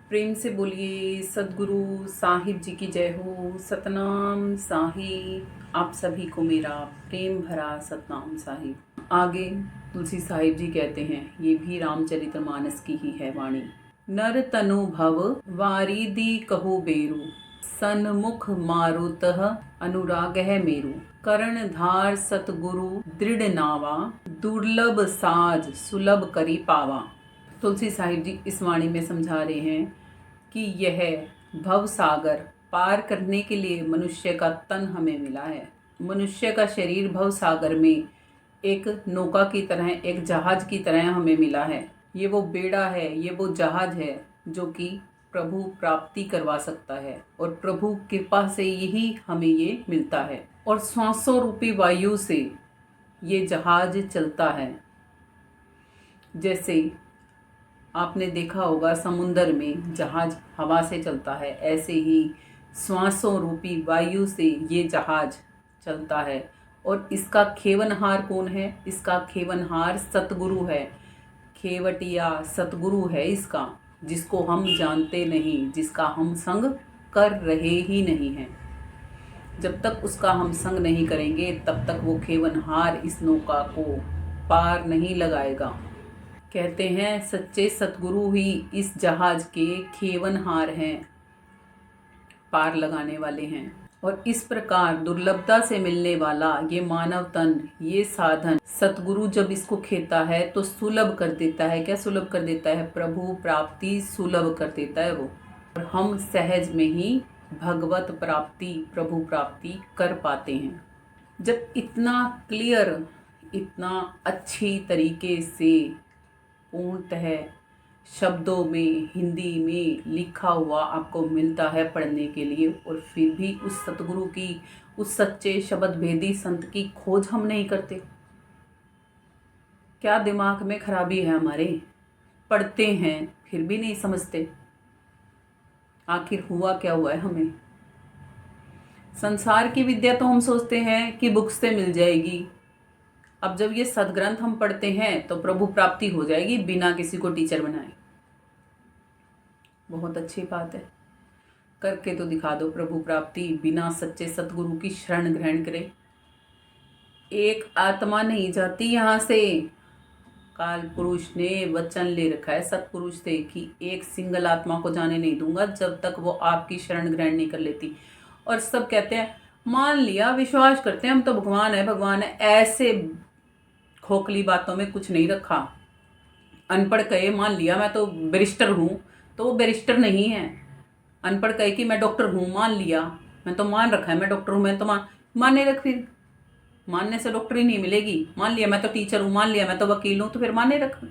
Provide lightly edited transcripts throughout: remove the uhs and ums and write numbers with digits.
प्रेम से बोलिए सदगुरु साहिब जी की जय हो। सतनाम साहिब। आप सभी को मेरा प्रेम भरा सतनाम साहिब। आगे तुलसी साहिब जी कहते हैं, ये भी रामचरितमानस की ही है वाणी। नर तनु भव वारिदी कहो बेरु, सन्मुख मारुतः अनुराग है मेरु। करण धार सतगुरु दृढ़ नावा, दुर्लभ साज सुलभ करी पावा। तुलसी साहिब जी इस वाणी में समझा रहे हैं कि यह भव सागर पार करने के लिए मनुष्य का तन हमें मिला है। मनुष्य का शरीर भव सागर में एक नौका की तरह, एक जहाज की तरह हमें मिला है। ये वो बेड़ा है, ये वो जहाज है जो कि प्रभु प्राप्ति करवा सकता है और प्रभु कृपा से यही हमें ये मिलता है। और श्वासों रूपी वायु से ये जहाज चलता है। जैसे आपने देखा होगा समुंदर में जहाज हवा से चलता है, ऐसे ही श्वासों रूपी वायु से ये जहाज चलता है। और इसका खेवनहार कौन है? इसका खेवनहार सतगुरु है। खेवटिया सतगुरु है इसका, जिसको हम जानते नहीं, जिसका हम संग कर रहे ही नहीं हैं। जब तक उसका हम संग नहीं करेंगे तब तक वो खेवनहार इस नौका को पार नहीं लगाएगा। कहते हैं सच्चे सतगुरु ही इस जहाज के खेवनहार हैं, पार लगाने वाले हैं। और इस प्रकार दुर्लभता से मिलने वाला ये मानव तन, ये साधन सतगुरु जब इसको खेता है तो सुलभ कर देता है। क्या सुलभ कर देता है? प्रभु प्राप्ति सुलभ कर देता है वो। और हम सहज में ही भगवत प्राप्ति, प्रभु प्राप्ति कर पाते हैं। जब इतना क्लियर, इतना अच्छी तरीके से पूर्णतः शब्दों में, हिंदी में लिखा हुआ आपको मिलता है पढ़ने के लिए, और फिर भी उस सतगुरु की, उस सच्चे शब्द भेदी संत की खोज हम नहीं करते। क्या दिमाग में खराबी है हमारे? पढ़ते हैं फिर भी नहीं समझते। आखिर हुआ क्या हुआ है हमें? संसार की विद्या तो हम सोचते हैं कि बुक्स से मिल जाएगी। अब जब ये सदग्रंथ हम पढ़ते हैं तो प्रभु प्राप्ति हो जाएगी बिना किसी को टीचर बनाए। बहुत अच्छी बात है, करके तो दिखा दो प्रभु प्राप्ति बिना सच्चे सतगुरु की शरण ग्रहण करे। एक आत्मा नहीं जाती यहाँ से। काल पुरुष ने वचन ले रखा है सतपुरुष से कि एक सिंगल आत्मा को जाने नहीं दूंगा जब तक वो आपकी शरण ग्रहण नहीं कर लेती। और सब कहते हैं मान लिया, विश्वास करते हैं हम तो भगवान है भगवान है। ऐसे खोखली बातों में कुछ नहीं रखा। अनपढ़ कहे मान लिया मैं तो बैरिस्टर हूँ, तो वो बैरिस्टर नहीं है। अनपढ़ कहे कि मैं डॉक्टर हूँ, मान लिया, मैं तो मान रखा है मैं डॉक्टर हूँ, मैं तो माने रख। फिर मानने से डॉक्टरी नहीं मिलेगी। मान लिया मैं तो टीचर हूँ, मान लिया मैं तो वकील हूँ, तो फिर माने रख।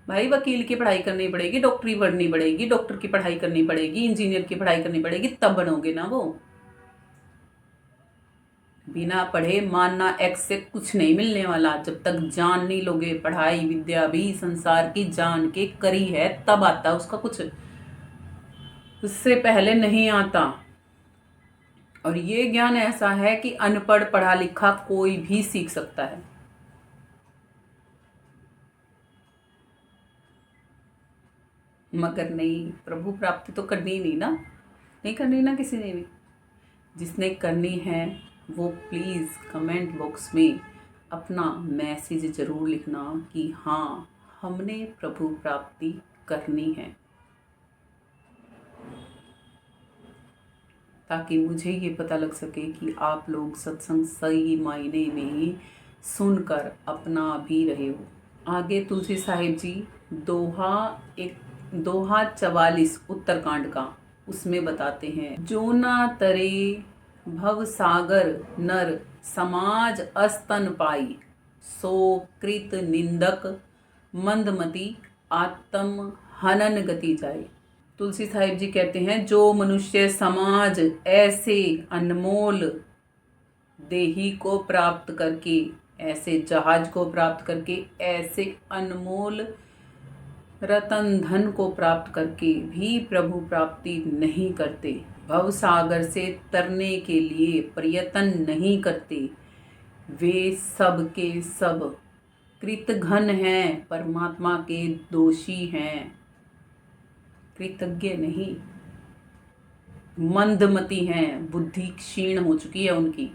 भाई वकील की पढ़ाई करनी पड़ेगी, डॉक्टरी पढ़नी पड़ेगी, डॉक्टर की पढ़ाई करनी पड़ेगी, इंजीनियर की पढ़ाई करनी पड़ेगी, तब बनोगे ना वो। बिना पढ़े मानना एक्स से कुछ नहीं मिलने वाला। जब तक जान नहीं लोगे, पढ़ाई विद्या भी संसार की जान के करी है तब आता उसका कुछ, उससे पहले नहीं आता। और ये ज्ञान ऐसा है कि अनपढ़ पढ़ा लिखा कोई भी सीख सकता है। मगर नहीं, प्रभु प्राप्ति तो करनी ही नहीं ना, नहीं करनी ना किसी ने भी। जिसने करनी है वो प्लीज़ कमेंट बॉक्स में अपना मैसेज ज़रूर लिखना कि हाँ हमने प्रभु प्राप्ति करनी है, ताकि मुझे ये पता लग सके कि आप लोग सत्संग सही मायने में सुनकर अपना भी रहे हो। आगे तुलसी साहिब जी दोहा 44 उत्तरकांड का, उसमें बताते हैं, जो ना तरे भव सागर नर समाज अस्तन पाई, सो कृत निंदक मंदमती आत्म हनन गति जाए। तुलसी साहिब जी कहते हैं जो मनुष्य समाज ऐसे अनमोल देही को प्राप्त करके, ऐसे जहाज को प्राप्त करके, ऐसे अनमोल रतन धन को प्राप्त करके भी प्रभु प्राप्ति नहीं करते, भव सागर से तरने के लिए प्रयत्न नहीं करते, वे सब के सब कृतघ्न हैं, परमात्मा के दोषी हैं। कृतज्ञ नहीं, मंदमती हैं, बुद्धि क्षीण हो चुकी है उनकी,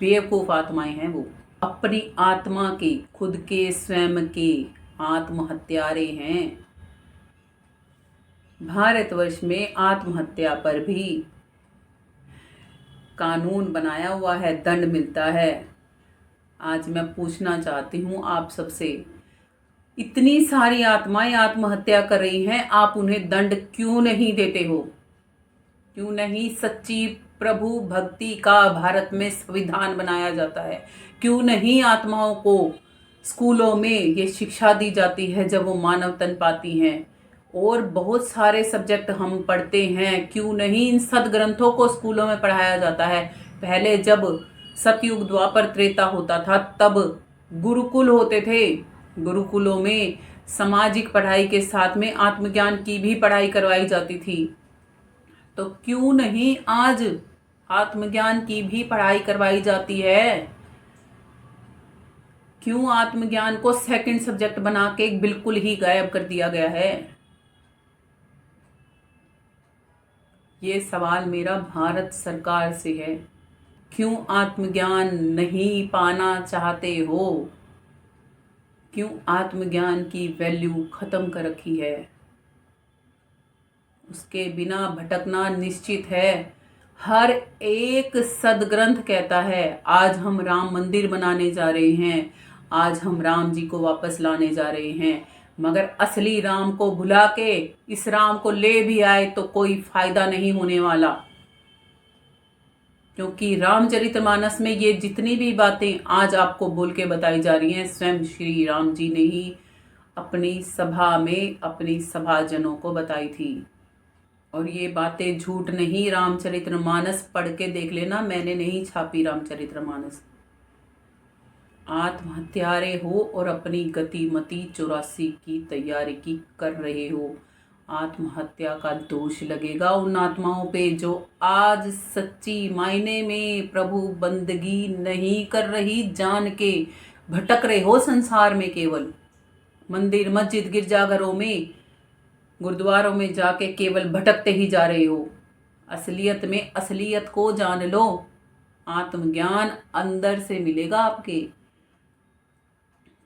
बेवकूफ आत्माएं हैं वो। अपनी आत्मा के, खुद के स्वयं के आत्महत्यारे हैं। भारतवर्ष में आत्महत्या पर भी कानून बनाया हुआ है, दंड मिलता है। आज मैं पूछना चाहती हूँ आप सबसे, इतनी सारी आत्माएं आत्महत्या कर रही हैं, आप उन्हें दंड क्यों नहीं देते हो? क्यों नहीं सच्ची प्रभु भक्ति का भारत में संविधान बनाया जाता है? क्यों नहीं आत्माओं को स्कूलों में ये शिक्षा दी जाती है जब वो मानव तन पाती हैं? और बहुत सारे सब्जेक्ट हम पढ़ते हैं, क्यों नहीं इन सदग्रंथों को स्कूलों में पढ़ाया जाता है? पहले जब सतयुग द्वापर त्रेता होता था तब गुरुकुल होते थे, गुरुकुलों में सामाजिक पढ़ाई के साथ में आत्मज्ञान की भी पढ़ाई करवाई जाती थी। तो क्यों नहीं आज आत्मज्ञान की भी पढ़ाई करवाई जाती है? क्यों आत्मज्ञान को सेकंड सब्जेक्ट बना के बिल्कुल ही गायब कर दिया गया है? ये सवाल मेरा भारत सरकार से है। क्यों आत्मज्ञान नहीं पाना चाहते हो? क्यों आत्मज्ञान की वैल्यू खत्म कर रखी है? उसके बिना भटकना निश्चित है। हर एक सदग्रंथ कहता है आज हम राम मंदिर बनाने जा रहे हैं, आज हम राम जी को वापस लाने जा रहे हैं, मगर असली राम को भुला के इस राम को ले भी आए तो कोई फायदा नहीं होने वाला। क्योंकि रामचरितमानस में ये जितनी भी बातें आज आपको बोल के बताई जा रही हैं, स्वयं श्री राम जी ने ही अपनी सभा में अपनी सभाजनों को बताई थी। और ये बातें झूठ नहीं, रामचरितमानस पढ़ के देख लेना, मैंने नहीं छापी रामचरितमानस। आत्महत्यारे हो और अपनी गतिमति 84 की तैयारी की कर रहे हो। आत्महत्या का दोष लगेगा उन आत्माओं पे जो आज सच्ची मायने में प्रभु बंदगी नहीं कर रही, जान के भटक रहे हो संसार में, केवल मंदिर मस्जिद गिरजाघरों में गुरुद्वारों में जाके केवल भटकते ही जा रहे हो। असलियत में असलियत को जान लो, आत्मज्ञान अंदर से मिलेगा आपके।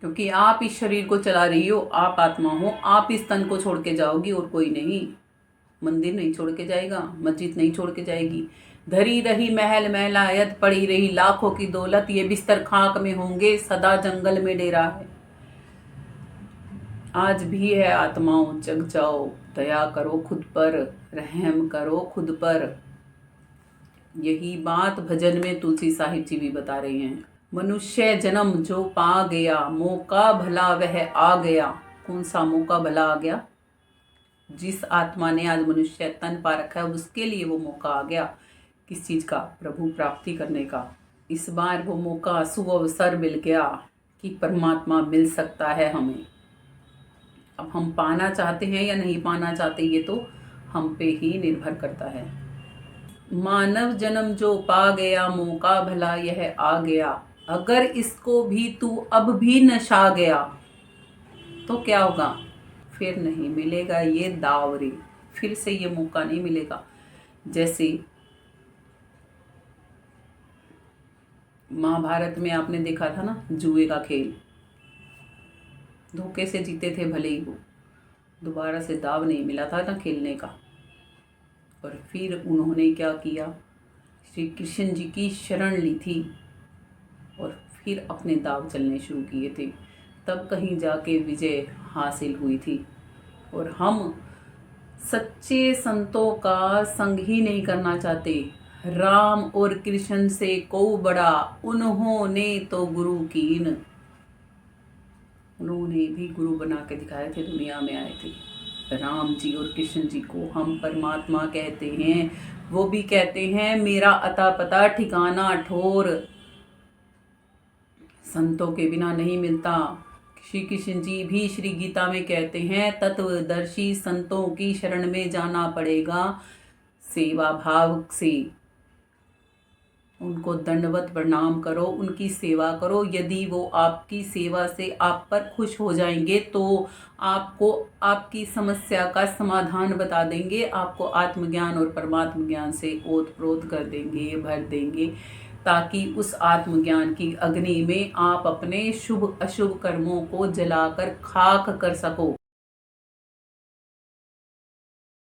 क्योंकि आप इस शरीर को चला रही हो, आप आत्मा हो, आप इस तन को छोड़ के जाओगी और कोई नहीं। मंदिर नहीं छोड़ के जाएगा, मस्जिद नहीं छोड़ के जाएगी। धरी रही महल महलायत, पड़ी रही लाखों की दौलत, ये बिस्तर खाक में होंगे, सदा जंगल में डेरा है। आज भी है आत्माओं, जग जाओ, दया करो खुद पर, रहम करो खुद पर। यही बात भजन में तुलसी साहिब जी भी बता रहे हैं। मनुष्य जन्म जो पा गया, मौका भला वह आ गया। कौन सा मौका भला आ गया? जिस आत्मा ने आज मनुष्य तन पा रखा है उसके लिए वो मौका आ गया। किस चीज का? प्रभु प्राप्ति करने का। इस बार वो मौका, सुअवसर मिल गया कि परमात्मा मिल सकता है हमें। अब हम पाना चाहते हैं या नहीं पाना चाहते, ये तो हम पे ही निर्भर करता है। मानव जन्म जो पा गया, मौका भला यह आ गया। अगर इसको भी तू अब भी नशा गया तो क्या होगा? फिर नहीं मिलेगा ये दावरी, फिर से ये मौका नहीं मिलेगा। जैसे महाभारत में आपने देखा था ना, जुए का खेल, धोखे से जीते थे भले ही वो, दोबारा से दाव नहीं मिला था ना खेलने का। और फिर उन्होंने क्या किया? श्री कृष्ण जी की शरण ली थी और फिर अपने दाव चलने शुरू किए थे, तब कहीं जाके विजय हासिल हुई थी। और हम सच्चे संतों का संग ही नहीं करना चाहते। राम और कृष्ण से को बड़ा, उन्होंने तो गुरु कीन। उन्होंने भी गुरु बना के दिखाए थे, दुनिया में आए थे। राम जी और कृष्ण जी को हम परमात्मा कहते हैं। वो भी कहते हैं मेरा अता पता ठिकाना ठोर, संतों के बिना नहीं मिलता। श्री कृष्ण जी भी श्री गीता में कहते हैं तत्वदर्शी संतों की शरण में जाना पड़ेगा सेवा भाव से। उनको दंडवत प्रणाम करो, उनकी सेवा करो। यदि वो आपकी सेवा से आप पर खुश हो जाएंगे तो आपको आपकी समस्या का समाधान बता देंगे, आपको आत्मज्ञान और परमात्म ज्ञान से ओतप्रोत कर देंगे, भर देंगे, ताकि उस आत्मज्ञान की अग्नि में आप अपने शुभ अशुभ कर्मों को जलाकर खाक कर सको।